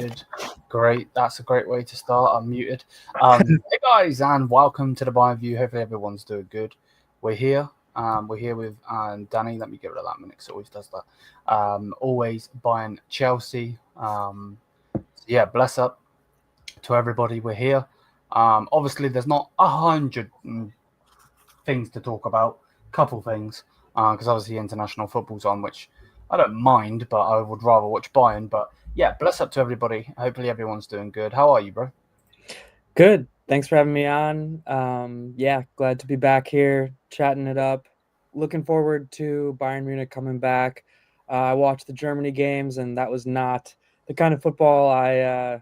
muted. Great. That's a great way to start. I'm muted. Hey guys, and welcome to the Bayern View. Hopefully everyone's doing good. We're here. We're here with Danny. Let me get rid of that minute because it always does that. Always Bayern Chelsea. Yeah, bless up to everybody. We're here. Obviously, there's not 100 things to talk about. Couple things, because obviously international football's on, which I don't mind, but I would rather watch Bayern. But yeah, bless up to everybody. Hopefully everyone's doing good. How are you, bro? Good. Thanks for having me on. Yeah, glad to be back here, chatting it up. Looking forward to Bayern Munich coming back. I watched the Germany games, and that was not the kind of football I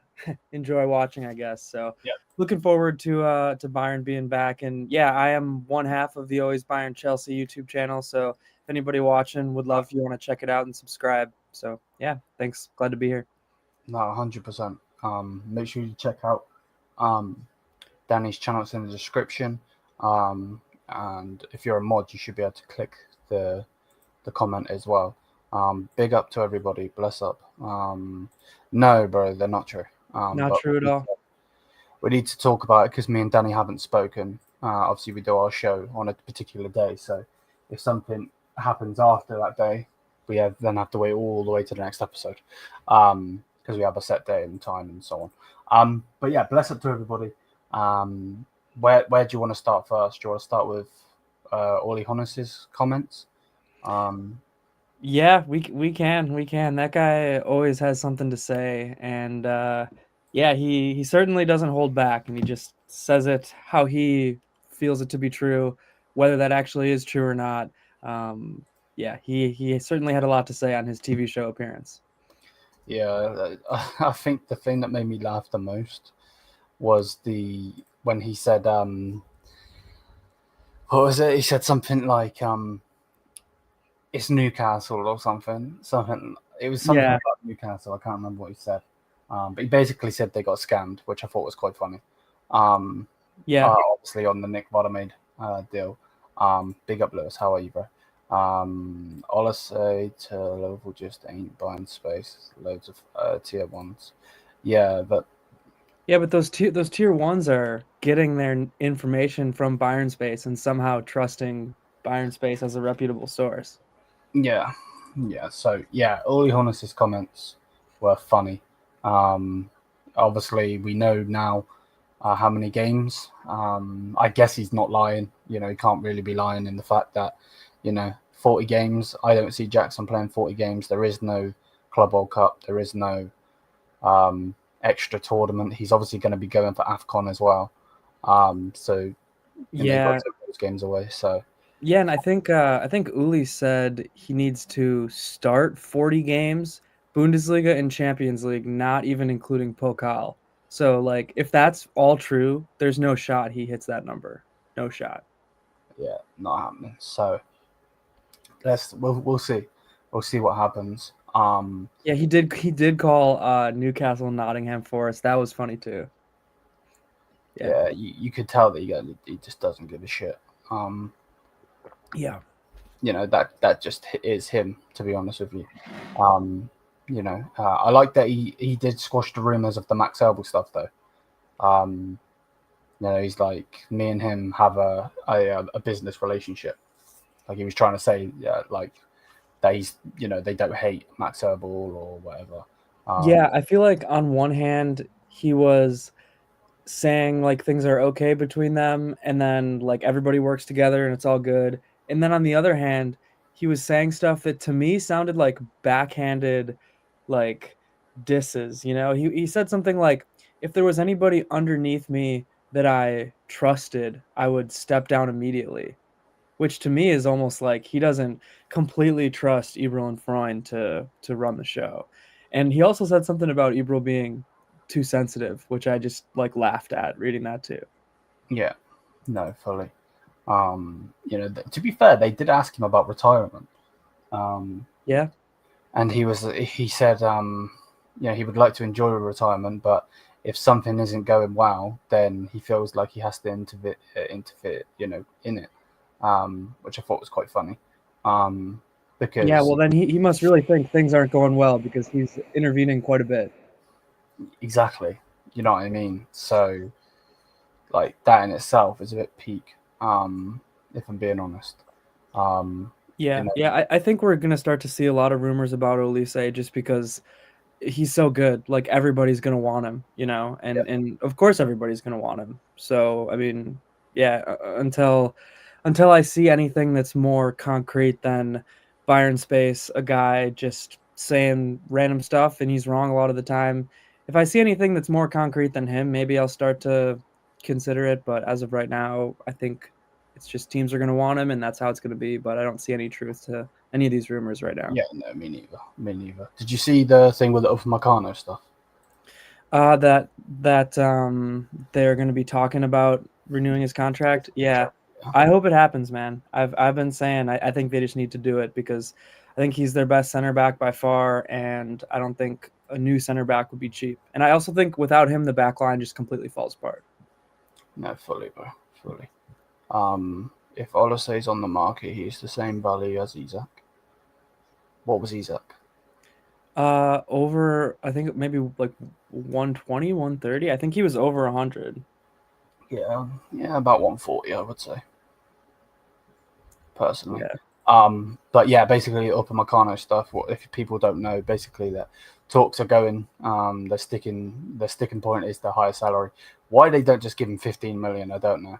enjoy watching, I guess. So yeah, looking forward to Bayern being back. And yeah, I am one half of the Always Bayern Chelsea YouTube channel. So if anybody watching would love if you want to check it out and subscribe. So yeah, thanks. Glad to be here. No, 100%. Make sure you check out Danny's channel. It's in the description. And if you're a mod, you should be able to click the comment as well. Big up to everybody. Bless up. No, bro, they're not true. Not true at all. We need to talk about it because me and Danny haven't spoken. Obviously, we do our show on a particular day. So if something happens after that day, we then have to wait all the way to the next episode because we have a set day and time and so on. But yeah, bless up to everybody. Where do you want to start first? Do you want to start with Uli Hoeneß's comments? Yeah, we can. That guy always has something to say, and yeah, he certainly doesn't hold back, and he just says it how he feels it to be true, whether that actually is true or not. Yeah, he certainly had a lot to say on his TV show appearance. Yeah, I think the thing that made me laugh the most was when he said what was it? He said something like it's Newcastle or something. It was something about Newcastle. I can't remember what he said. But he basically said they got scammed, which I thought was quite funny. Obviously on the Nick Vodamade deal. Big up, Lewis. How are you, bro? Olise to Liverpool just ain't buying space. Loads of tier ones. Yeah, but those tier ones are getting their information from Bayern Space and somehow trusting Bayern Space as a reputable source. Yeah. So yeah, Uli Hoeneß's comments were funny. Obviously, we know now how many games. I guess he's not lying. He can't really be lying in the fact that 40 games. I don't see Jackson playing 40 games. There is no Club World Cup. There is no extra tournament. He's obviously going to be going for AFCON as well. So you got to take those games away. So. Yeah, and I think Uli said he needs to start 40 games, Bundesliga and Champions League, not even including Pokal. So, like, if that's all true, there's no shot he hits that number. No shot. Yeah, not happening. So we'll see. We'll see what happens. Yeah, he did call Newcastle Nottingham Forest. That was funny too. Yeah, you could tell that he just doesn't give a shit. Yeah, that just is him, to be honest with you. I like that he did squash the rumors of the Max Elbel stuff though. He's like, me and him have a business relationship. Like he was trying to say, like that he's, they don't hate Max Elbel or whatever. Yeah, I feel like on one hand he was saying like things are okay between them, and then like everybody works together and it's all good. And then on the other hand, he was saying stuff that to me sounded like backhanded, like disses. He said something like, if there was anybody underneath me that I trusted, I would step down immediately, which to me is almost like he doesn't completely trust Ibra and Freund to run the show. And he also said something about Ibra being too sensitive, which I just like laughed at reading that too. Yeah, no, fully. To be fair, they did ask him about retirement. Yeah. And he said, he would like to enjoy retirement, but if something isn't going well, then he feels like he has to interfere, in it, which I thought was quite funny. Because well, then he must really think things aren't going well because he's intervening quite a bit. exactly. You know what I mean? So, like, that in itself is a bit peak, if I'm being honest. Um, you Yeah, know, yeah. I think we're gonna start to see a lot of rumors about Olise just because he's so good. Like everybody's gonna want him, yeah, and of course everybody's gonna want him. So I mean, yeah, until I see anything that's more concrete than Byron Space, a guy just saying random stuff and he's wrong a lot of the time. If I see anything that's more concrete than him, maybe I'll start to consider it. But as of right now, I think it's just teams are gonna want him and that's how it's gonna be. But I don't see any truth to any of these rumors right now. yeah, no, me neither. Me neither. Did you see the thing with the Upamecano stuff? That they're going to be talking about renewing his contract. Yeah, I hope it happens, man. I've been saying I think they just need to do it because I think he's their best center back by far, and I don't think a new center back would be cheap. And I also think without him, the back line just completely falls apart. No, fully, bro, fully. If Olise is on the market, he's the same value as Isak. What was Isak? Over I think maybe like 120, 130. I think he was over 100. Yeah, yeah, about 140, I would say, personally. Yeah. But yeah, basically Upamecano stuff. What if people don't know? Basically, that talks are going. The sticking point is the higher salary. Why they don't just give him 15 million, I don't know.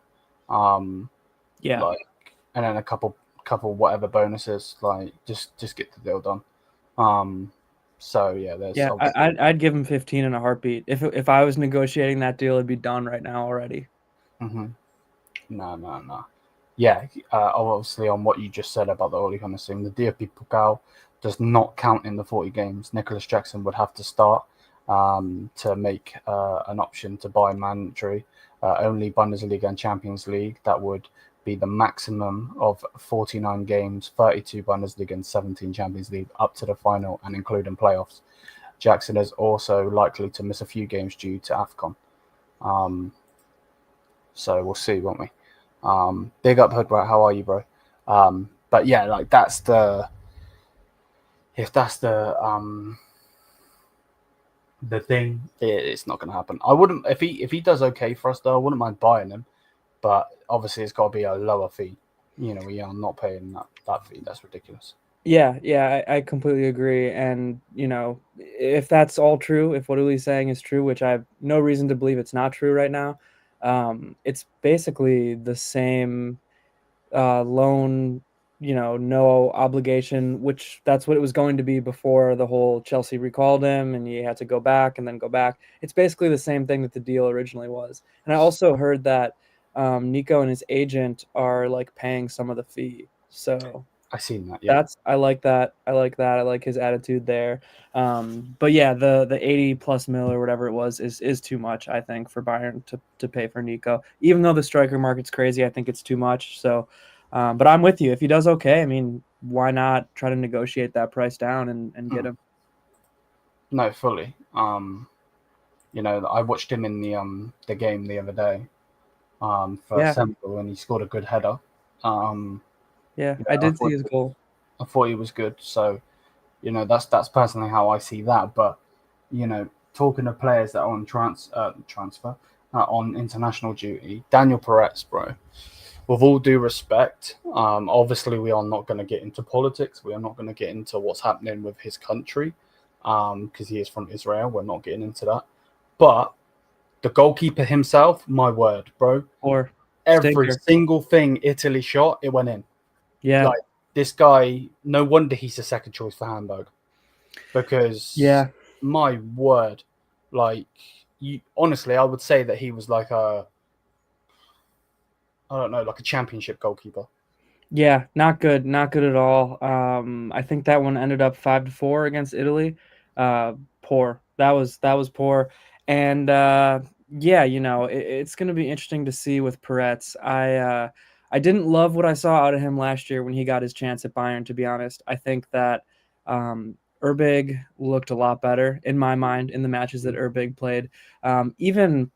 Yeah. Like, and then a couple whatever bonuses. Like, just get the deal done. Um, so yeah, there's Yeah, obviously. I'd give him 15 in a heartbeat. If I was negotiating that deal, it'd be done right now already. Mm-hmm. No, no, no. Yeah, obviously on what you just said about the Uli Hoeneß thing, the DFB Pokal does not count in the 40 games. Nicholas Jackson would have to start to make an option to buy mandatory. Only Bundesliga and Champions League, that would be the maximum of 49 games, 32 Bundesliga and 17 Champions League up to the final and including playoffs. Jackson is also likely to miss a few games due to AFCON. Um, so we'll see, won't we? Big up Hoodrat, how are you, bro? But yeah, like that's the the thing, it's not going to happen. I wouldn't if he does okay for us though. I wouldn't mind buying him, but obviously it's got to be a lower fee. We are not paying that fee. That's ridiculous. Yeah, yeah, I completely agree. And if that's all true, if what Uli's saying is true, which I have no reason to believe it's not true right now, it's basically the same loan, no obligation, which that's what it was going to be before the whole Chelsea recalled him and he had to go back and then go back. It's basically the same thing that the deal originally was. And I also heard that Nico and his agent are like paying some of the fee. So I seen that. Yeah. I like that. I like that. I like his attitude there. But yeah, the 80 plus mil or whatever it was is too much, I think, for Bayern to pay for Nico. Even though the striker market's crazy, I think it's too much. So, but I'm with you. If he does okay, I mean, why not try to negotiate that price down and get him? No, fully. I watched him in the game the other day. For Yeah, Senegal, and he scored a good header. yeah, You I know, did see his goal. I thought he was good. So, that's personally how I see that. But, talking to players that are on transfer, on international duty, Daniel Perez, bro, with all due respect, obviously we are not going to get into politics. We are not going to get into what's happening with his country because he is from Israel. We're not getting into that. But the goalkeeper himself, my word, bro, Or every stinker. single thing Italy shot, it went in. Yeah, Like, this guy, no wonder he's the second choice for Hamburg. Because yeah. my word, like, honestly, I would say that he was like I don't know, like a championship goalkeeper. Yeah, not good, not good at all. I think that one ended up 5-4 against Italy. Poor. That was poor. And yeah, it's going to be interesting to see with Peretz. I didn't love what I saw out of him last year when he got his chance at Bayern. To be honest, I think that Urbig looked a lot better in my mind in the matches that Urbig played. Even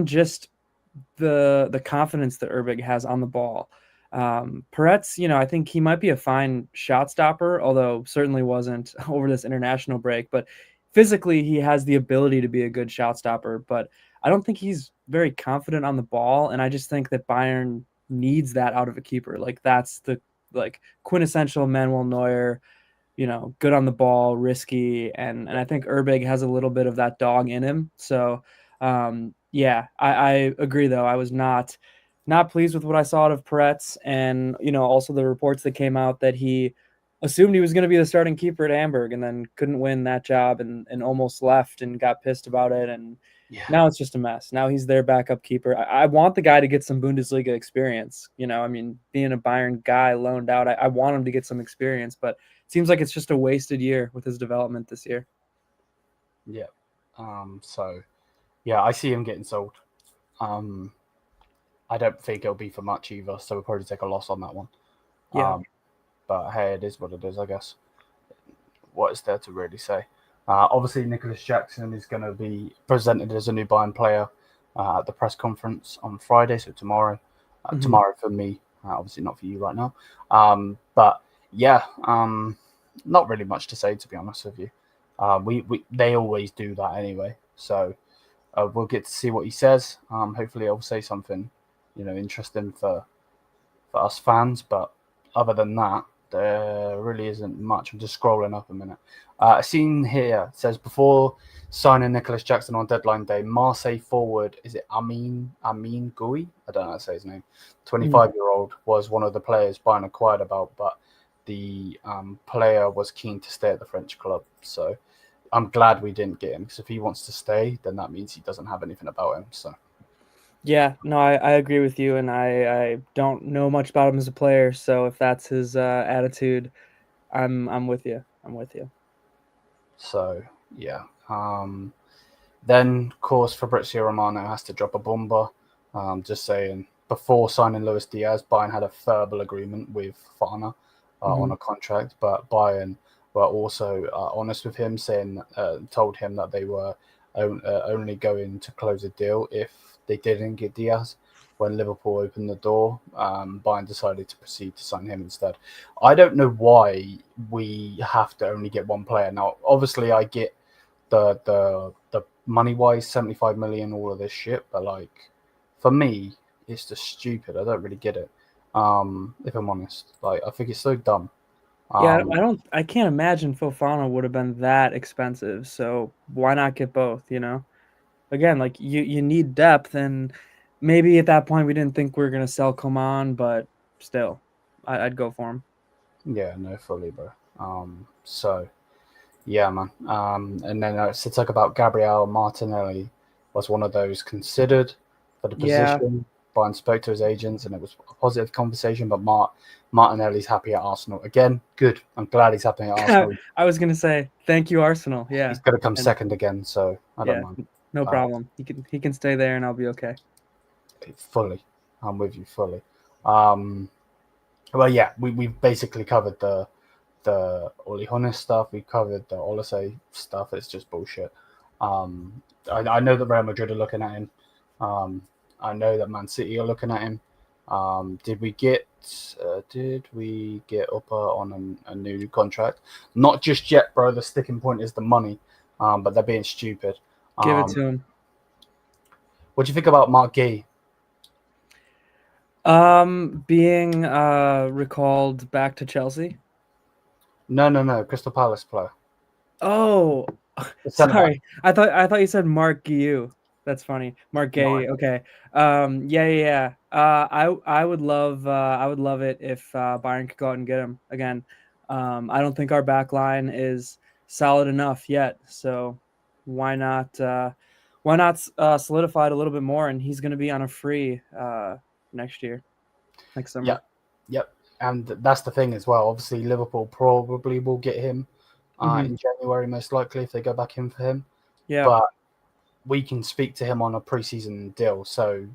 just the confidence that Urbig has on the ball. Peretz, I think he might be a fine shot stopper, although certainly wasn't over this international break. But physically he has the ability to be a good shot stopper, but I don't think he's very confident on the ball. And I just think that Bayern needs that out of a keeper. Like that's the quintessential Manuel Neuer, good on the ball, risky, and I think Urbig has a little bit of that dog in him. So, yeah, I agree though. I was not pleased with what I saw out of Peretz, and also the reports that came out that he assumed he was going to be the starting keeper at Hamburg, and then couldn't win that job, and almost left and got pissed about it, and now it's just a mess. Now he's their backup keeper. I want the guy to get some Bundesliga experience. I mean, being a Bayern guy loaned out, I want him to get some experience, but it seems like it's just a wasted year with his development this year. Yeah. So, yeah, I see him getting sold. I don't think it'll be for much either, so we'll probably take a loss on that one. Yeah. But hey, it is what it is, I guess. What is there to really say? Obviously, Nicholas Jackson is going to be presented as a new Bayern player at the press conference on Friday, so tomorrow. Tomorrow for me, obviously not for you right now. But yeah, not really much to say, to be honest with you. They always do that anyway, so we'll get to see what he says. Hopefully, he'll say something, interesting for us fans. But other than that, there really isn't much. I'm just scrolling up a minute. A scene here says before signing Nicholas Jackson on deadline day, Marseille forward, is it Amin Guéhi? I don't know how to say his name. 25-year-old was one of the players Bayern inquired about, but the player was keen to stay at the French club. So I'm glad we didn't get him, because if he wants to stay, then that means he doesn't have anything about him. So. Yeah, no, I agree with you, and I don't know much about him as a player. So if that's his attitude, I'm with you. I'm with you. So yeah. Then of course Fabrizio Romano has to drop a bomber. Just saying, before signing Luis Diaz, Bayern had a verbal agreement with Fana on a contract, but Bayern were also honest with him, told him that they were only going to close a deal if they didn't get Diaz. When Liverpool opened the door, Bayern decided to proceed to sign him instead. I don't know why we have to only get one player. Now, obviously, I get the money-wise, 75 million, all of this shit, but like, for me, it's just stupid. I don't really get it. If I'm honest, like, I think it's so dumb. Yeah, I can't imagine Fofana would have been that expensive. So why not get both? Again, like you need depth, and maybe at that point we didn't think we were gonna sell Coman, but still, I'd go for him. Yeah, no, fully, bro. So yeah, man. And then to talk about Gabriel Martinelli was one of those considered for the position. Bayern spoke to his agents, and it was a positive conversation. But Martinelli's happy at Arsenal again. Good. I'm glad he's happy at Arsenal. I was gonna say thank you, Arsenal. Yeah, he's going to come second again, so I don't mind. No problem. He can stay there, and I'll be okay. Fully, I'm with you fully. Well, yeah, we've basically covered the Uli Hoeneß stuff. We've covered the Olise stuff. It's just bullshit. I know that Real Madrid are looking at him. I know that Man City are looking at him. Did we get Upper on a new contract? Not just yet, bro. The sticking point is the money. But they're being stupid. Give it to him. What do you think about Marc Guéhi? Being recalled back to Chelsea. No, Crystal Palace player. Oh, sorry. I thought you said Marc Guéhi. That's funny. Marc Guéhi. No, okay. Yeah. I would love it if Bayern could go out and get him again. I don't think our back line is solid enough yet. So why not solidify it a little bit more? And he's going to be on a free next summer. Yep. And that's the thing as well. Obviously, Liverpool probably will get him in January, most likely, if they go back in for him. Yeah. But we can speak to him on a preseason deal, so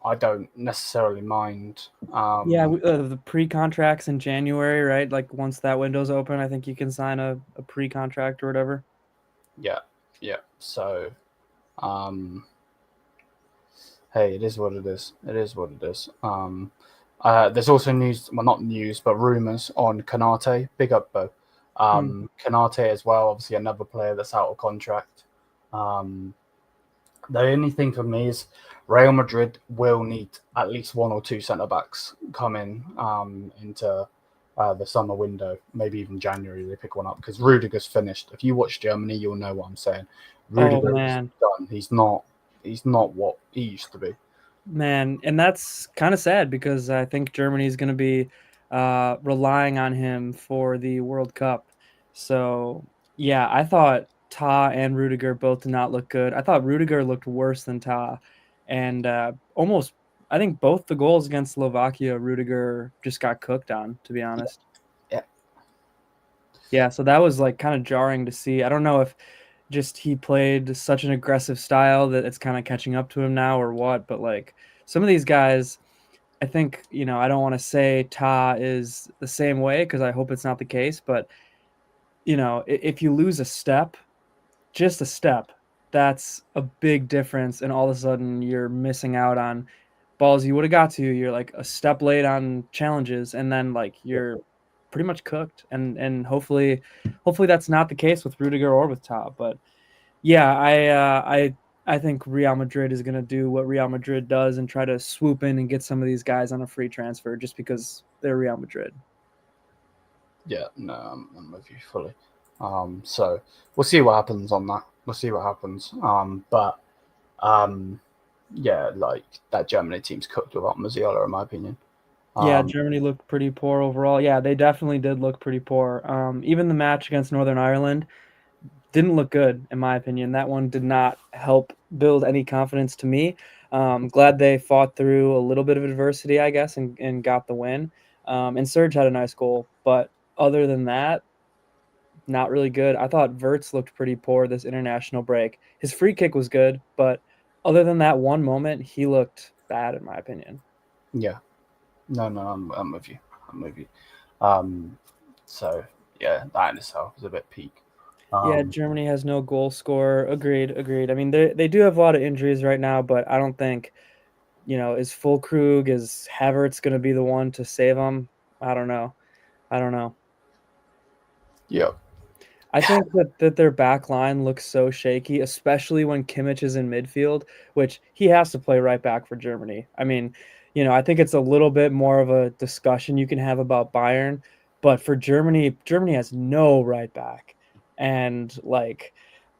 I don't necessarily mind. The pre-contracts in January, right? Like once that window's open, I think you can sign a pre-contract or whatever. Yeah. So, hey, it is what it is. There's also news, well, not news, but rumors on Konate. Big up, Bo. Kanate as well, obviously another player that's out of contract. The only thing for me is Real Madrid will need at least one or two centre backs coming into the summer window, maybe even January. They pick one up because Rudiger's finished. If you watch Germany, you'll know what I'm saying. Rudiger's done. He's not what he used to be. Man, and that's kind of sad because I think Germany is going to be relying on him for the World Cup. So, yeah, I thought Ta and Rudiger both did not look good. I thought Rudiger looked worse than Ta. And almost, I think both the goals against Slovakia, Rudiger just got cooked on, to be honest. Yeah. Yeah, so that was like kind of jarring to see. I don't know if just he played such an aggressive style that it's kind of catching up to him now or what, but like some of these guys, I think, I don't want to say Ta is the same way because I hope it's not the case, but if you lose a step, just a step, that's a big difference, and all of a sudden you're missing out on balls you would have got to. You're like a step late on challenges, and then like you're pretty much cooked. And hopefully that's not the case with Rudiger or with Ta. But yeah, I think Real Madrid is going to do what Real Madrid does and try to swoop in and get some of these guys on a free transfer just because they're Real Madrid. Yeah, no, I'm with you fully. So we'll see what happens on that. We'll see what happens. But yeah, like that Germany team's cooked without Musiala, in my opinion. Yeah, Germany looked pretty poor overall. Yeah, they definitely did look pretty poor. Even the match against Northern Ireland didn't look good, in my opinion. That one did not help build any confidence to me. Glad they fought through a little bit of adversity, I guess, and got the win. And Serge had a nice goal, but other than that, not really good. I thought Wirtz looked pretty poor this international break. His free kick was good, but other than that one moment, he looked bad, in my opinion. Yeah. No, I'm with you. I'm with you. So yeah, that in itself is a bit peak. Yeah, Germany has no goal scorer. Agreed. I mean, they do have a lot of injuries right now, but I don't think, is Füllkrug, is Havertz going to be the one to save them? I don't know. Yeah. I think that their back line looks so shaky, especially when Kimmich is in midfield, which he has to play right back for Germany. I mean, I think it's a little bit more of a discussion you can have about Bayern, but for Germany has no right back. And like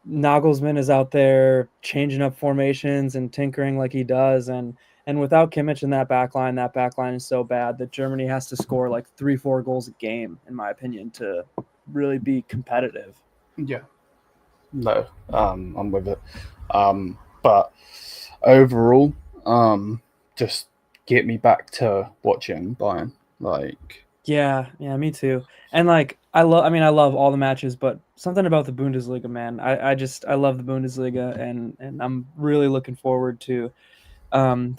Nagelsmann is out there changing up formations and tinkering like he does, and without Kimmich in that back line is so bad that Germany has to score like 3-4 goals a game, in my opinion, to really be competitive. Yeah. No, I'm with it. But overall, just get me back to watching Bayern. Like, yeah, me too. And like I love all the matches, but something about the Bundesliga, man. I love the Bundesliga, and I'm really looking forward to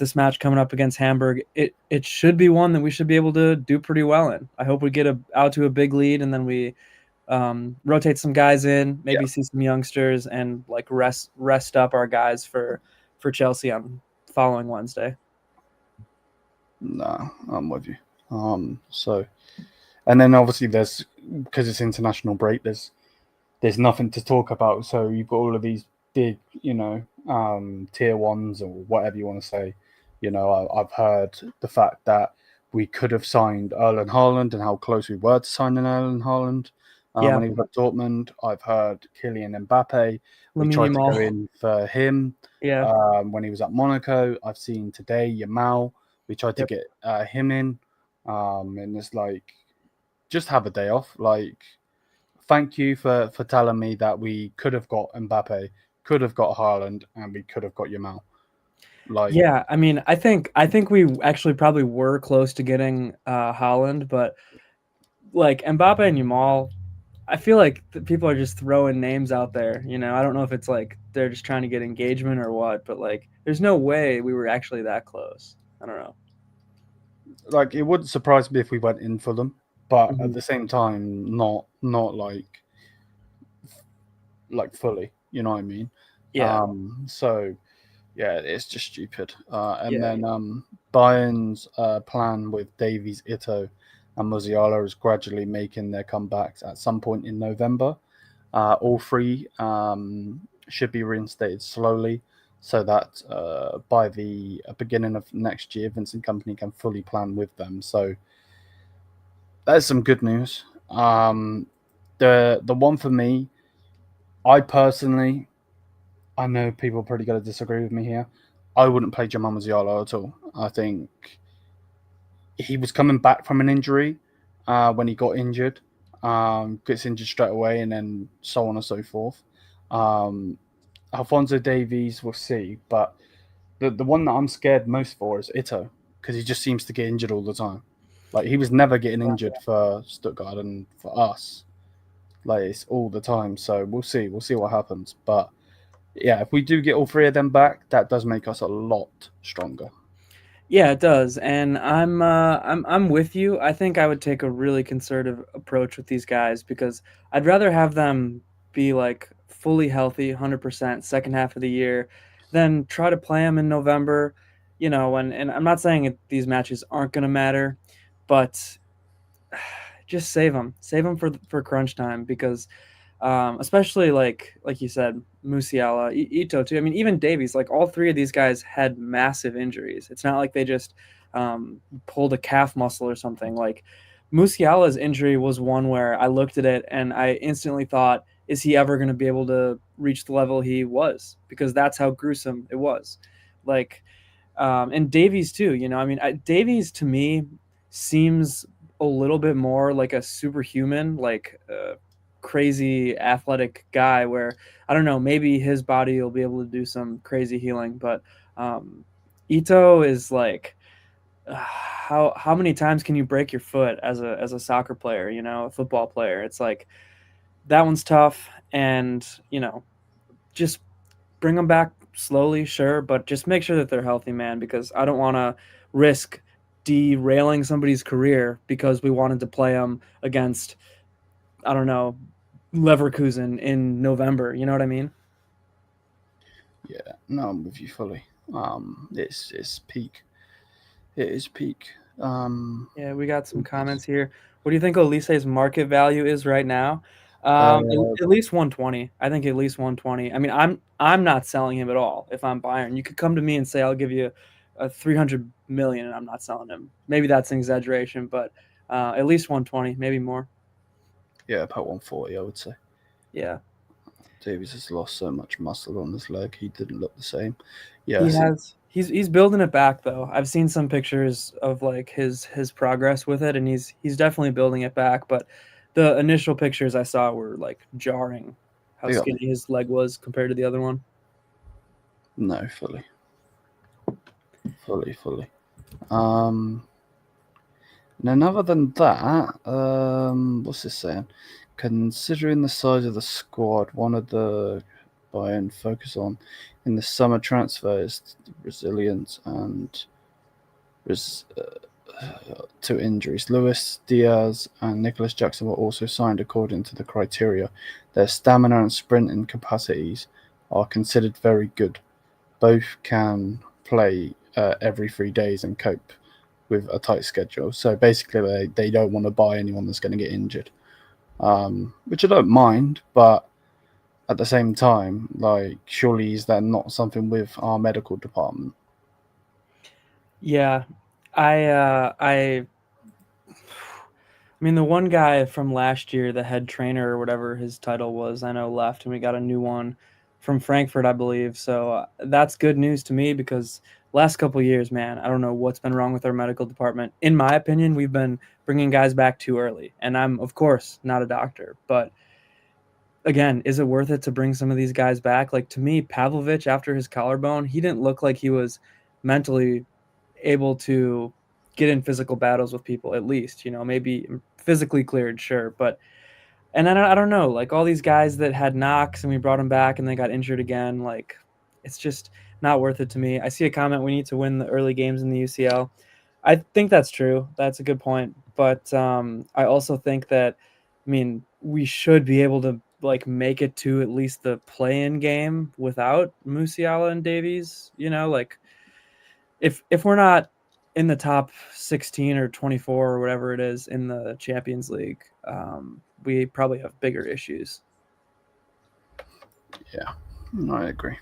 this match coming up against Hamburg. It should be one that we should be able to do pretty well in. I hope we get out to a big lead, and then we rotate some guys in, maybe see some youngsters, and like rest up our guys for Chelsea on following Wednesday. no, I'm with you. So, and then obviously because it's international break, there's nothing to talk about. So you've got all of these big, tier ones or whatever you want to say. I've heard the fact that we could have signed Erling Haaland and how close we were to signing Erling Haaland when he was at Dortmund. I've heard Kylian Mbappe. We tried to go in for him when he was at Monaco. I've seen today Yamal. We tried to get him in. And it's like, just have a day off. Like, thank you for telling me that we could have got Mbappe, could have got Haaland, and we could have got Yamal. Like, yeah, I mean, I think we actually probably were close to getting Haaland, but like Mbappe and Yamal, I feel like people are just throwing names out there. I don't know if it's like they're just trying to get engagement or what, but like, there's no way we were actually that close. I don't know. Like, it wouldn't surprise me if we went in for them, but at the same time, not like fully. You know what I mean? Yeah. So yeah, it's just stupid. And then Bayern's plan with Davies Ito and Musiala is gradually making their comebacks at some point in November. All three should be reinstated slowly so that by the beginning of next year, Vincent Company can fully plan with them. So that's some good news. The one for me, I personally, I know people are probably going to disagree with me here. I wouldn't play Jamal Musiala at all. I think he was coming back from an injury when he got injured. Gets injured straight away, and then so on and so forth. Alphonso Davies, we'll see, but the one that I'm scared most for is Ito because he just seems to get injured all the time. Like he was never getting injured for Stuttgart and for us. Like it's all the time. So we'll see. We'll see what happens. But yeah, if we do get all three of them back, that does make us a lot stronger. Yeah, it does, and I'm with you. I think I would take a really conservative approach with these guys because I'd rather have them be like fully healthy, 100% second half of the year, than try to play them in November. And I'm not saying these matches aren't going to matter, but just save them for crunch time because especially like you said, Musiala, Ito too. I mean, even Davies. Like all three of these guys had massive injuries. It's not like they just pulled a calf muscle or something. Like Musiala's injury was one where I looked at it and I instantly thought, is he ever going to be able to reach the level he was? Because that's how gruesome it was. Like, and Davies too. I mean, Davies to me seems a little bit more like a superhuman, like crazy athletic guy where I don't know, maybe his body will be able to do some crazy healing, but Ito is like how many times can you break your foot as a soccer player, a football player? It's like that one's tough, and just bring them back slowly, sure, but just make sure that they're healthy, man, because I don't want to risk derailing somebody's career because we wanted to play them against, I don't know, Leverkusen in November. You know what I mean? Yeah, no, I'm with you fully. It's peak. It is peak. Yeah, we got some comments here. What do you think Olise's market value is right now? uh, At least 120. I think at least 120. I mean, I'm not selling him at all if I'm Bayern. You could come to me and say I'll give you a 300 million and I'm not selling him. Maybe that's an exaggeration, but at least 120, maybe more. yeah, about 140, I would say. Yeah. Davies has lost so much muscle on his leg; he didn't look the same. Yeah, I He see. has he's building it back though. I've seen some pictures of like his progress with it and he's definitely building it back, but the initial pictures I saw were like jarring how They got me. skinny his leg was compared to the other one. No, fully. Um, and then other than that, what's this saying? Considering the size of the squad, one of the Bayern focus on in the summer transfer is resilience and to injuries. Luis Diaz and Nicholas Jackson were also signed according to the criteria. Their stamina and sprinting capacities are considered very good. Both can play every 3 days and cope with a tight schedule. So basically, they don't want to buy anyone that's going to get injured, which I don't mind, but at the same time, like, surely is that not something with our medical department? Yeah. I mean, the one guy from last year, the head trainer or whatever his title was, I know left, and we got a new one from Frankfurt, I believe. So that's good news to me because last couple of years, man, I don't know what's been wrong with our medical department. In my opinion, we've been bringing guys back too early, and I'm of course not a doctor, but again, is it worth it to bring some of these guys back? Like to me, Pavlovich after his collarbone, he didn't look like he was mentally able to get in physical battles with people at least, maybe physically cleared, sure, but and then I don't know, like all these guys that had knocks and we brought them back and they got injured again, like it's just not worth it to me. I see a comment, we need to win the early games in the UCL. I think that's true. That's a good point, but I also think that, I mean, we should be able to like make it to at least the play-in game without Musiala and Davies. Like if we're not in the top 16 or 24 or whatever it is in the Champions League, we probably have bigger issues. Yeah, I agree.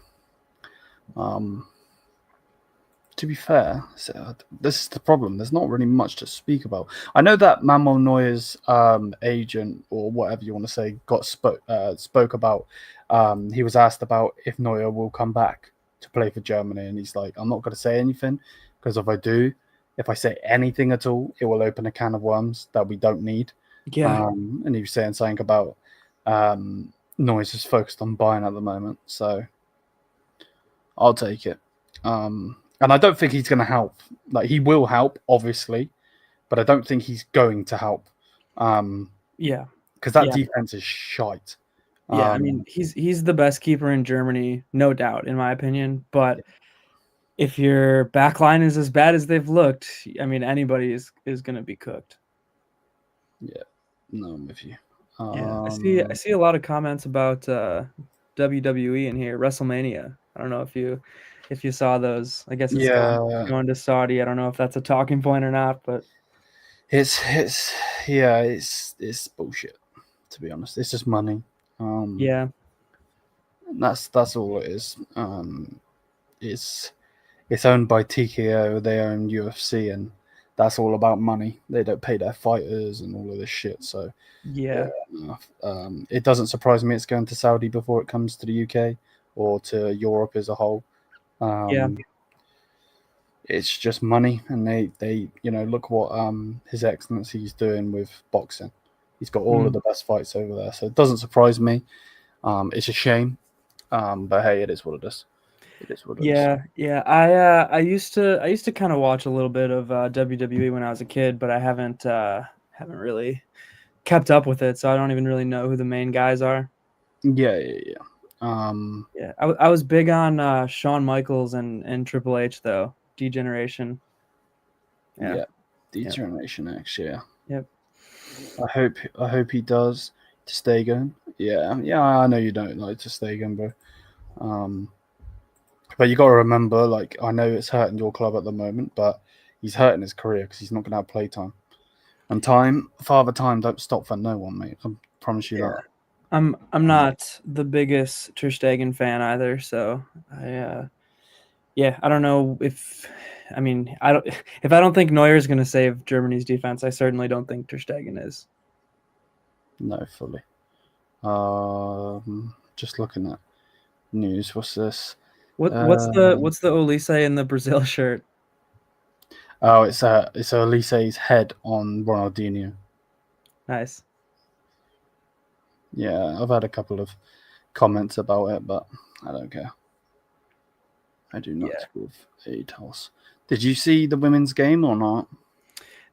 To be fair, so this is the problem. There's not really much to speak about. I know that Manuel Neuer's agent, or whatever you want to say, spoke about. He was asked about if Neuer will come back to play for Germany, and he's like, "I'm not going to say anything because if I say anything at all, it will open a can of worms that we don't need." Yeah. And he was saying something about Neuer's is focused on Bayern at the moment, so I'll take it. And I don't think he's going to help. Like, he will help, obviously, but I don't think he's going to help. Yeah. Because that defense is shite. Yeah, I mean, he's the best keeper in Germany, no doubt, in my opinion. But if your back line is as bad as they've looked, I mean, anybody is going to be cooked. Yeah, no, I'm with you. Yeah, I see a lot of comments about WWE in here, WrestleMania. I don't know if you saw those. I guess it's going to Saudi. I don't know if that's a talking point or not, but it's bullshit, to be honest. It's just money. Yeah, that's all it is. It's owned by TKO. They own UFC, and that's all about money. They don't pay their fighters and all of this shit. So yeah. It doesn't surprise me it's going to Saudi before it comes to the UK or to Europe as a whole. It's just money, and they look what His Excellency is doing with boxing. He's got all of the best fights over there, so it doesn't surprise me. It's a shame, but hey, it is what it is. It is what it is. Yeah. I used to kind of watch a little bit of WWE when I was a kid, but I haven't really kept up with it, so I don't even really know who the main guys are. Yeah. I was big on Shawn Michaels and Triple H though. Degeneration. Yeah. Degeneration X. Yeah. Yep. I hope he does to stay going. Yeah. I know you don't like to stay going, bro. But you got to remember, like, I know it's hurting your club at the moment, but he's hurting his career because he's not going to have play time. And Father Time don't stop for no one, mate. I promise you that. I'm not the biggest Ter Stegen fan either, so I don't know if I don't think Neuer is going to save Germany's defense. I certainly don't think Ter Stegen is. No, fully. Just looking at news. What's this? What's the Olise in the Brazil shirt? Oh, it's Olise's head on Ronaldinho. Nice. Yeah, I've had a couple of comments about it, but I don't care. I do not with a toss. Did you see the women's game or not?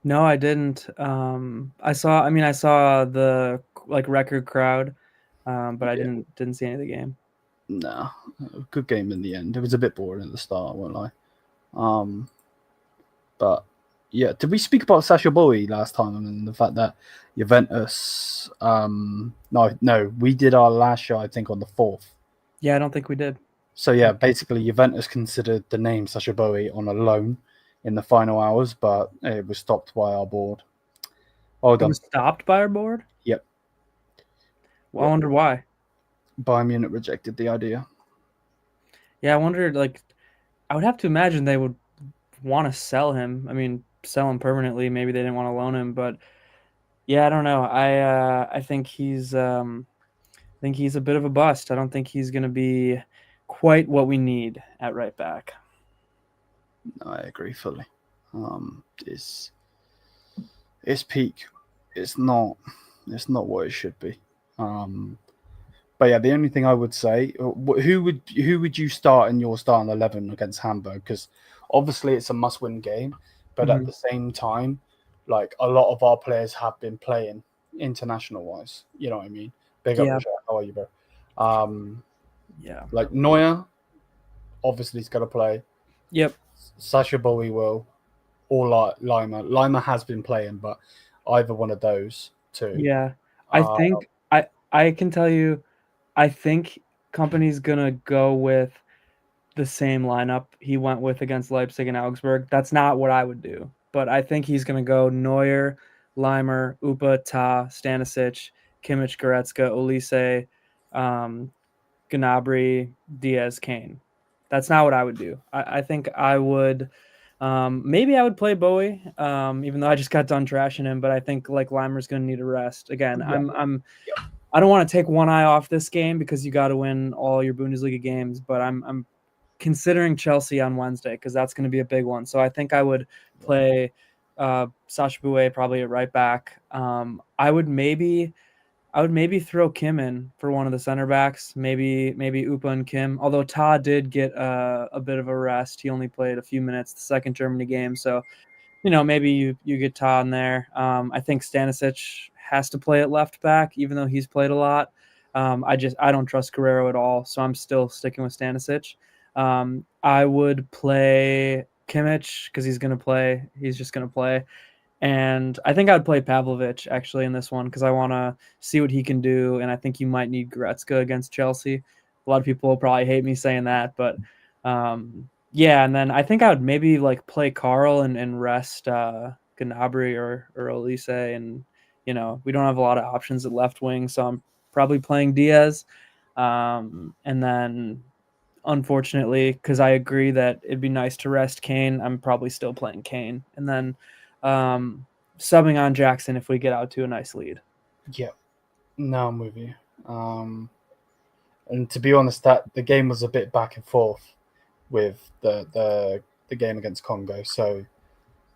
No, I didn't. I saw the record crowd, but I didn't see any of the game. No, good game in the end. It was a bit boring at the start, won't lie. But yeah, did we speak about Sadio Boey last time and the fact that Juventus? No, we did our last show, I think, on the 4th. Yeah, I don't think we did. So yeah, basically Juventus considered the name Sadio Boey on a loan in the final hours, but it was stopped by our board. Well done. It was stopped by our board? Yep. Well, I wonder why. Bayern Munich rejected the idea. Yeah, I wondered, I would have to imagine they would want to sell him. I mean, sell him permanently. Maybe they didn't want to loan him, but yeah, I don't know. I think he's a bit of a bust. I don't think he's going to be quite what we need at right back. I agree fully. It's peak. It's not what it should be. But yeah, the only thing I would say, who would you start in your starting 11 against Hamburg? Because obviously it's a must-win game, but at the same time, like, a lot of our players have been playing international-wise. You know what I mean? Big up, Michelle. How are you, bro? Like Neuer, obviously he's got to play. Yep. Sadio Boey will, or Lima. Lima has been playing, but either one of those two. Yeah, I think I can tell you. I think Kompany's gonna go with the same lineup he went with against Leipzig and Augsburg. That's not what I would do. But I think he's going to go Neuer, Leimer, Upa, Ta, Stanisic, Kimmich, Goretzka, Olise, Gnabry, Diaz, Kane. That's not what I would do. I think I would maybe I would play Bowie, even though I just got done trashing him. But I think like Leimer's going to need a rest again. Yeah. I don't want to take one eye off this game because you got to win all your Bundesliga games. But I'm considering Chelsea on Wednesday because that's going to be a big one. So I think I would play Sacha Boey probably at right back. I would maybe throw Kim in for one of the center backs, maybe Upa and Kim. Although Todd did get a bit of a rest, he only played a few minutes the second Germany game, so maybe you get Todd in there. I think Stanisic has to play at left back, even though he's played a lot. I don't trust Guerrero at all, so I'm still sticking with Stanisic. I would play Kimmich because he's going to play. He's just going to play. And I think I'd play Pavlovic actually in this one because I want to see what he can do. And I think you might need Goretzka against Chelsea. A lot of people will probably hate me saying that, but yeah. And then I think I would maybe like play Carl and rest Gnabry or Olise. And, we don't have a lot of options at left wing. So I'm probably playing Diaz. And then unfortunately, because I agree that it'd be nice to rest Kane, I'm probably still playing Kane. And then subbing on Jackson if we get out to a nice lead. Yeah, no, I'm with you. And to be honest, that the game was a bit back and forth with the game against Congo. So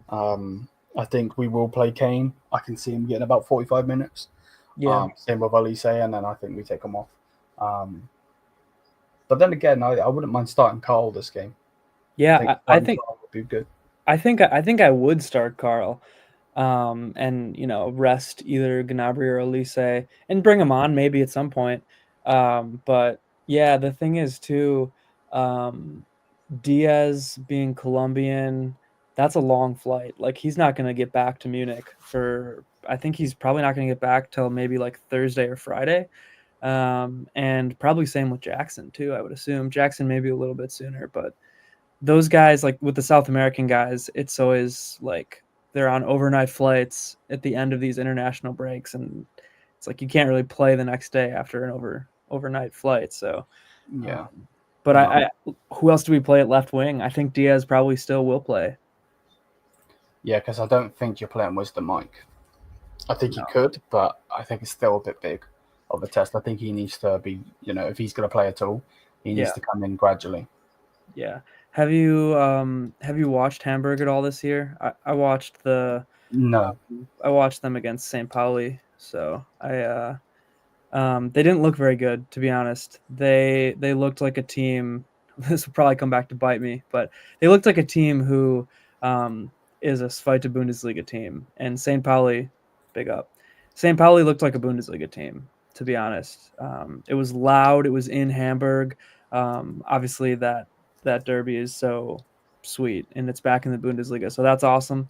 I think we will play Kane. I can see him getting about 45 minutes. Yeah. Same with Olise, and then I think we take him off. But then again, I wouldn't mind starting Carl this game. Yeah, I think Carl would be good. I think I would start Carl, and rest either Gnabry or Olise and bring him on maybe at some point. But yeah, the thing is too, Diaz being Colombian, that's a long flight. Like he's not going to get back to Munich I think he's probably not going to get back till maybe like Thursday or Friday. And probably same with Jackson too. I would assume Jackson maybe a little bit sooner, but those guys, like with the South American guys, it's always like they're on overnight flights at the end of these international breaks, and it's like you can't really play the next day after an overnight flight. So yeah. But I who else do we play at left wing? I think Diaz probably still will play. Yeah, because I don't think you're playing Wisdom Mike. I think he could, but I think it's still a bit big of a test. I think he needs to be, if he's going to play at all, he needs to come in gradually. Yeah. Have you watched Hamburg at all this year? I watched I watched them against St. Pauli. So they didn't look very good, to be honest. They looked like a team. This will probably come back to bite me, but they looked like a team who is a Zweite Bundesliga team. And St. Pauli, big up. St. Pauli looked like a Bundesliga team, to be honest. It was loud. It was in Hamburg. Obviously, that derby is so sweet, and it's back in the Bundesliga, so that's awesome.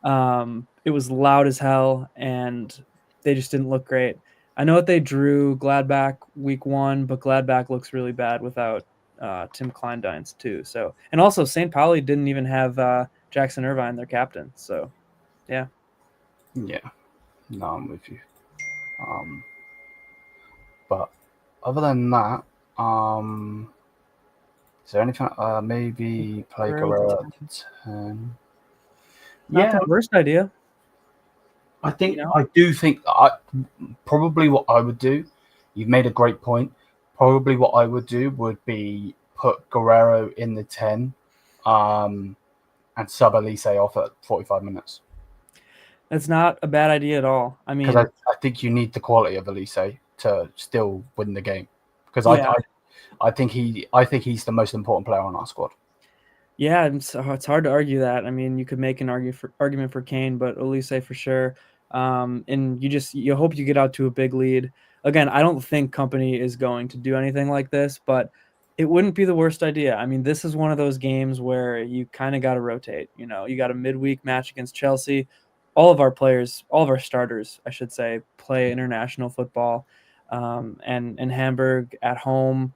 It was loud as hell, and they just didn't look great. I know that they drew Gladbach week 1, but Gladbach looks really bad without Tim Kleindienst too. So, and also St. Pauli didn't even have Jackson Irvine, their captain. So, yeah. Yeah, no, I'm with you. But other than that, is there anything? Maybe play Guerrero at 10. Not the worst idea. I think I do think probably what I would do. You've made a great point. Probably what I would do would be put Guerrero in the 10, and sub Olise off at 45 minutes. That's not a bad idea at all. I mean, because I think you need the quality of Olise to still win the game. Because I think he's the most important player on our squad. Yeah, it's hard to argue that. I mean, you could make an argument for Kane, but Olise for sure. And you hope you get out to a big lead. Again, I don't think Company is going to do anything like this, but it wouldn't be the worst idea. I mean, this is one of those games where you kind of got to rotate. You got a midweek match against Chelsea. All of our starters, I should say, play international football. And Hamburg at home,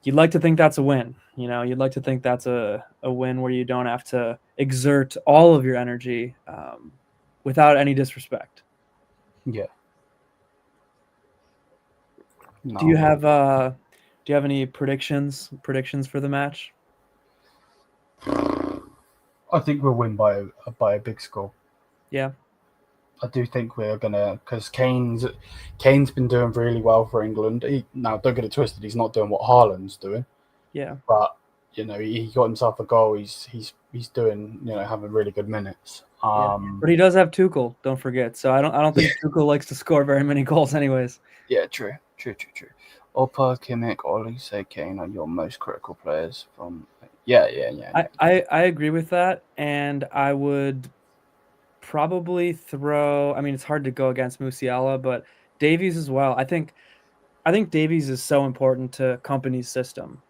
you'd like to think that's a win. You'd like to think that's a win where you don't have to exert all of your energy without any disrespect. Yeah. No. Do you have any predictions for the match? I think we'll win by a big score. Yeah. I do think we're gonna, because Kane's been doing really well for England. Now, don't get it twisted, he's not doing what Haaland's doing. Yeah. But he got himself a goal. He's doing having really good minutes. But he does have Tuchel, don't forget. So I don't think Tuchel likes to score very many goals, anyways. Yeah, true. Opa, Kimmich, Olise, Kane are your most critical players from. Yeah. I agree with that, and I would probably throw. I mean, it's hard to go against Musiala, but Davies as well. I think Davies is so important to Kompany's system.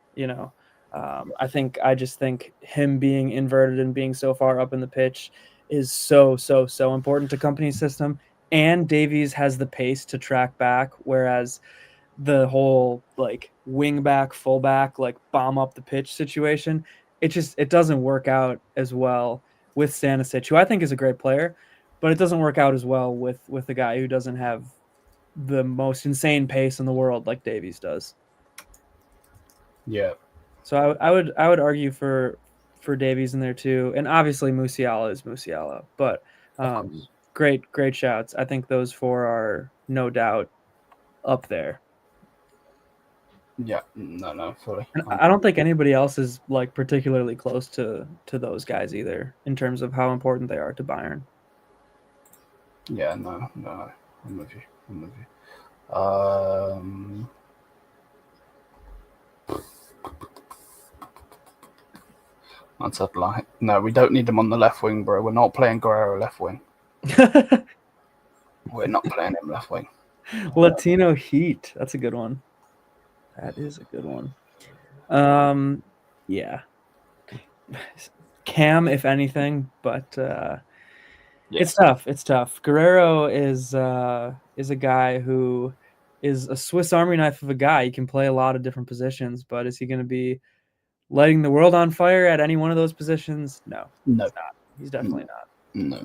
I just think him being inverted and being so far up in the pitch is so important to Kompany's system. And Davies has the pace to track back, whereas the whole like wing back, full back, like bomb up the pitch situation, it doesn't work out as well with Stanisic, who I think is a great player, but it doesn't work out as well with a guy who doesn't have the most insane pace in the world like Davies does. Yeah. So I would argue for Davies in there too, and obviously Musiala is Musiala, but great shouts. I think those four are no doubt up there. Yeah, no, fully. And I don't think anybody else is like particularly close to those guys either in terms of how important they are to Bayern. Yeah, no, I'm with you. That's a lie. No, we don't need him on the left wing, bro. We're not playing Guerrero left wing. We're not playing him left wing. Latino Heat. That's a good one. That is a good one. Yeah. Cam, if anything, but it's tough. Guerrero is a guy who is a Swiss Army knife of a guy. He can play a lot of different positions, but is he going to be lighting the world on fire at any one of those positions? No. He's not. He's definitely not. No.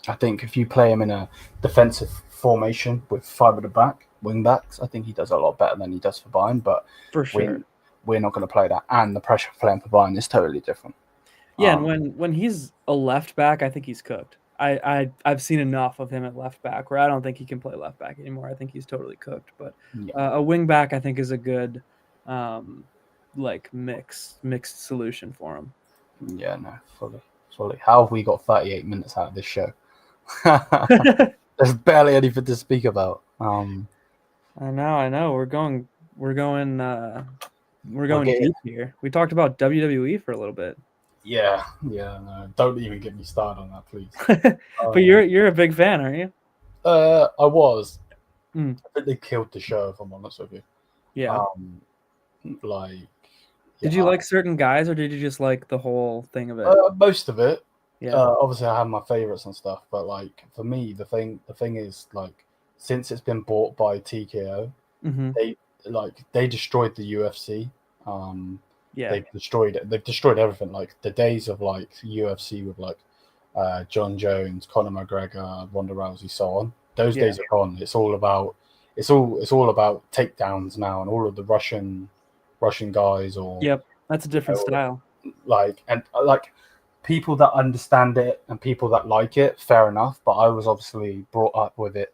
I think if you play him in a defensive formation with 5 at the back, wing backs, I think he does a lot better than he does for Bayern. But for sure, we're not going to play that, and the pressure of playing for Bayern is totally different. Yeah, and when he's a left back, I think he's cooked. I've seen enough of him at left back where I don't think he can play left back anymore. I think he's totally cooked. But a wing back, I think, is a good like mixed solution for him. Yeah, no, fully. How have we got 38 minutes out of this show? There's barely anything to speak about. I know. We're going deep here. We talked about WWE for a little bit. Yeah. No, don't even get me started on that, please. But you're a big fan, aren't you? I was. I think they killed the show, if I'm honest with you. Yeah. Did you like certain guys, or did you just like the whole thing of it? Most of it. Yeah. Obviously, I have my favorites and stuff, but like for me, the thing is like since it's been bought by TKO, they destroyed the UFC. They've destroyed it. They've destroyed everything. Like the days of like UFC with like John Jones, Conor McGregor, Ronda Rousey, so on. Those days are gone. It's all about takedowns now, and all of the Russian guys or that's a different style. Like people that understand it and people that like it, fair enough. But I was obviously brought up with it,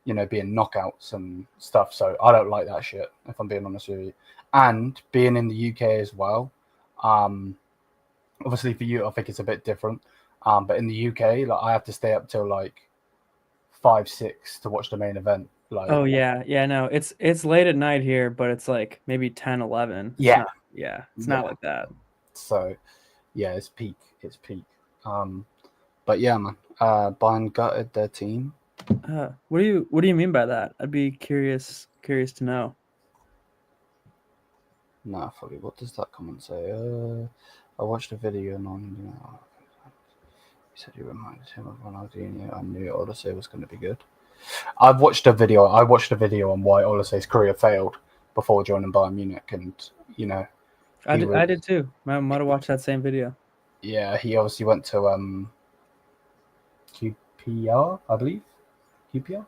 being knockouts and stuff. So I don't like that shit, if I'm being honest with you. And being in the UK as well, obviously for you, I think it's a bit different. But in the UK, like I have to stay up till like 5-6 to watch the main event. Like, no, it's late at night here, but it's like maybe 10, 11. It's not like that. So, yeah, it's peak. But yeah, man, Bayern gutted their team. What do you mean by that? I'd be curious to know. Nah, fully. What does that comment say? I watched a video on. He said he reminded him of Ronaldinho. I knew Olise was going to be good. I watched a video on why Olise's career failed before joining Bayern Munich, and I did too. I might have watched that same video. Yeah, he obviously went to QPR, I believe. QPR.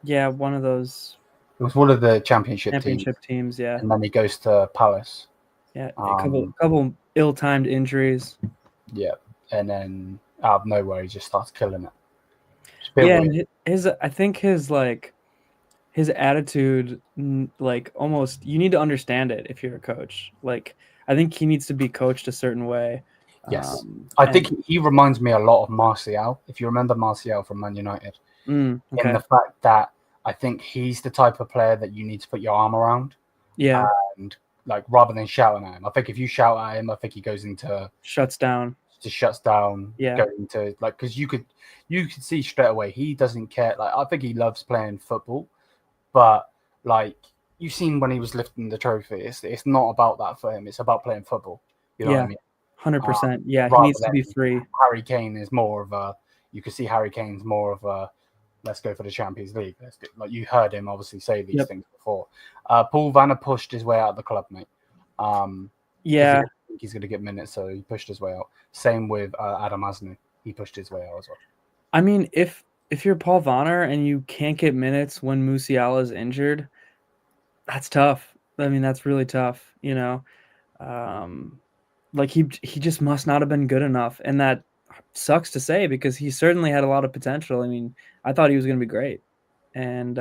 Yeah, one of those. It was one of the championship teams. Yeah, and then he goes to Palace. Yeah, a couple ill-timed injuries. Yeah, and then out of nowhere he just starts killing it. Yeah, and I think his attitude, like, almost, you need to understand it if you're a coach. Like, I think he needs to be coached a certain way. Yes, I think he reminds me a lot of Martial. If you remember Martial from Man United, okay. in the fact that I think he's the type of player that you need to put your arm around. Yeah, and like rather than shouting at him, I think if you shout at him, I think he goes into shuts down. Yeah, going into like, because you could see straight away he doesn't care. Like, I think he loves playing football, but like you've seen when he was lifting the trophy, it's not about that for him. It's about playing football. You know what I mean? 100%. Yeah, he needs to be free. Harry Kane is more of a. You can see Harry Kane's more of a. Let's go for the Champions League. Like, you heard him obviously say these things before. Paul Vanna pushed his way out of the club, mate. Yeah, I think he's going to get minutes, so he pushed his way out. Same with Adam Asni. He pushed his way out as well. I mean, if you're Paul Vanner and you can't get minutes when Musiala is injured, that's tough. I mean, that's really tough, Like, he just must not have been good enough, and that sucks to say because he certainly had a lot of potential. I mean, I thought he was going to be great, and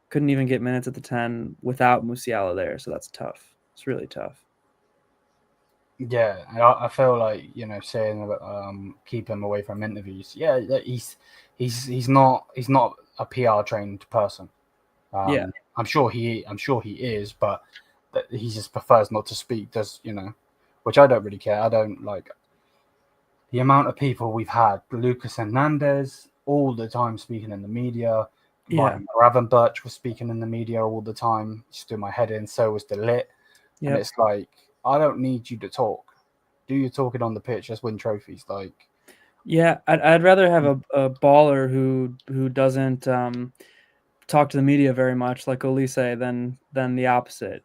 couldn't even get minutes at the 10 without Musiala there, so that's tough. It's really tough. Yeah, I feel like, saying keep him away from interviews. Yeah, he's not a PR trained person. I'm sure he is, but he just prefers not to speak. Which I don't really care. I don't like the amount of people we've had. Lucas Hernandez all the time speaking in the media. Yeah, Ravenberch was speaking in the media all the time. Just do my head in. So was Ligt. And it's like, I don't need you to talk. Do your talking on the pitch. Just win trophies. Like, yeah, I'd rather have a baller who doesn't talk to the media very much, like Olise, than the opposite.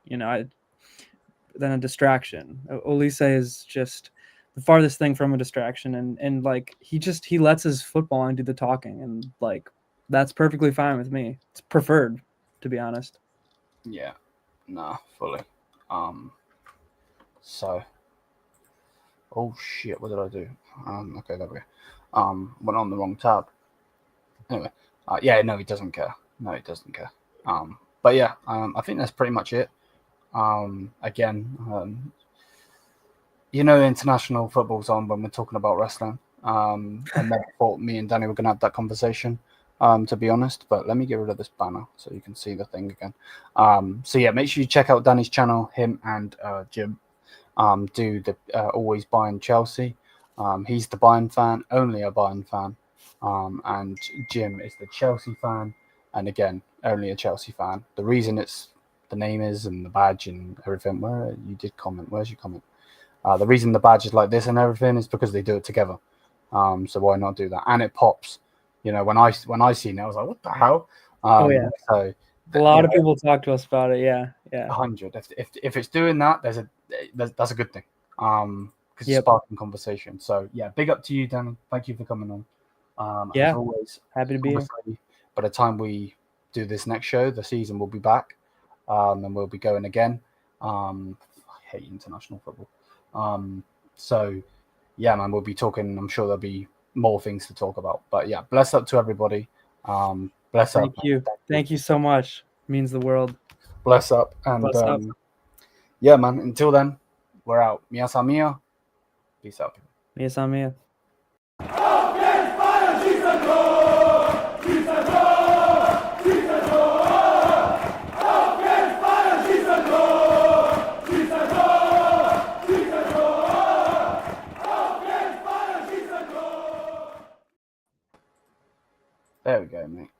Than a distraction. Olise is just the farthest thing from a distraction, and like he lets his footballing do the talking, and like that's perfectly fine with me. It's preferred, to be honest. Yeah, nah, fully. So, oh shit, what did I do? Okay, there we go. Went on the wrong tab. Anyway, no, he doesn't care. No, he doesn't care. But yeah, I think that's pretty much it. Again, international football's on when we're talking about wrestling. I never thought me and Danny were gonna have that conversation. To be honest, but let me get rid of this banner so you can see the thing again. So yeah, make sure you check out Danny's channel. Him and Jim do the always Bayern Chelsea. He's the Bayern fan, only a Bayern fan, and Jim is the Chelsea fan, and again, only a Chelsea fan. The reason it's the name is and the badge and everything. Where you did comment? Where's your comment? The reason the badge is like this and everything is because they do it together. So why not do that? And it pops. When I seen it, I was like, what the hell? So a lot of people talk to us about it. Yeah. 100. If it's doing that, that's a good thing. Because it's sparking conversation. So yeah, big up to you, Danny. Thank you for coming on. As always, happy to be here. By the time we do this next show, the season will be back, and we'll be going again. I hate international football. So yeah, man, we'll be talking. I'm sure there'll be more things to talk about. But yeah, bless up to everybody. Bless up. Thank you so much. It means the world. Bless up. And bless up. Yeah, man, until then, we're out. Mia San Mia. Peace out. Mia San Mia. There we go, mate.